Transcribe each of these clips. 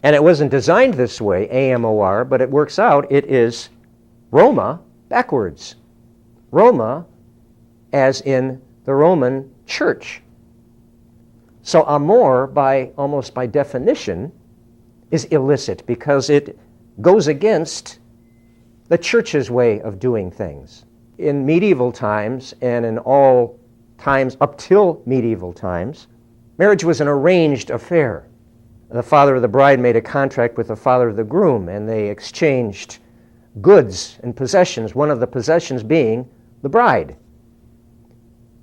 And it wasn't designed this way, AMOR, but it works out. It is Roma backwards. Roma as in the Roman Church. So amor, almost by definition, is illicit because it goes against the Church's way of doing things. In medieval times, and in all times up till medieval times, marriage was an arranged affair. The father of the bride made a contract with the father of the groom, and they exchanged goods and possessions, one of the possessions being the bride.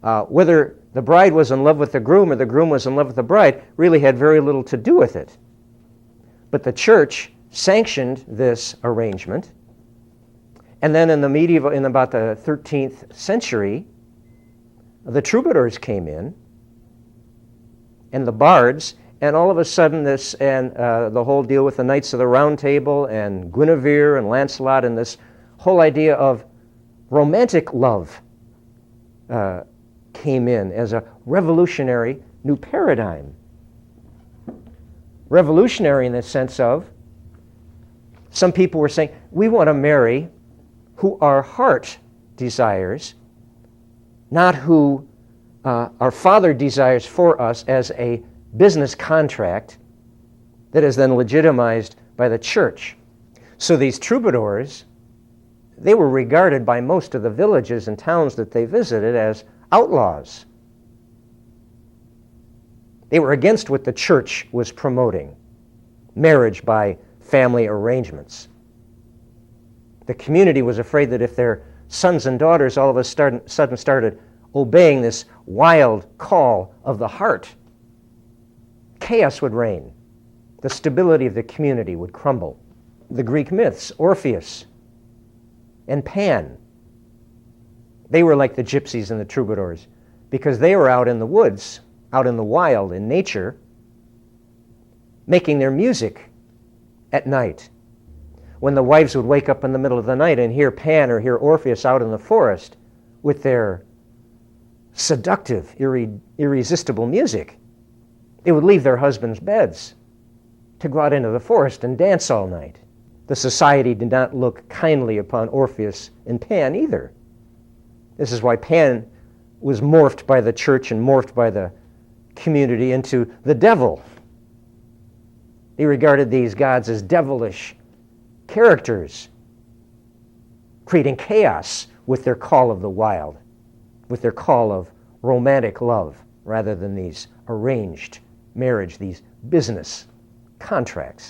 Whether the bride was in love with the groom or the groom was in love with the bride really had very little to do with it. But the Church sanctioned this arrangement. And then in about the 13th century, the troubadours came in, and the bards, and all of a sudden this, and the whole deal with the Knights of the Round Table, and Guinevere and Lancelot, and this whole idea of romantic love came in as a revolutionary new paradigm. Revolutionary in the sense of, some people were saying, we want to marry who our heart desires, not who our Father desires for us as a business contract that is then legitimized by the Church. So these troubadours, they were regarded by most of the villages and towns that they visited as outlaws. They were against what the Church was promoting, marriage by family arrangements. The community was afraid that if their sons and daughters all of a sudden started obeying this wild call of the heart, chaos would reign. The stability of the community would crumble. The Greek myths, Orpheus and Pan, they were like the gypsies and the troubadours because they were out in the woods, out in the wild, in nature, making their music at night. When the wives would wake up in the middle of the night and hear Pan or hear Orpheus out in the forest with their seductive, irresistible music, they would leave their husbands' beds to go out into the forest and dance all night. The society did not look kindly upon Orpheus and Pan either. This is why Pan was morphed by the Church and morphed by the community into the devil. They regarded these gods as devilish characters, creating chaos with their call of the wild, with their call of romantic love, rather than these arranged marriage, these business contracts.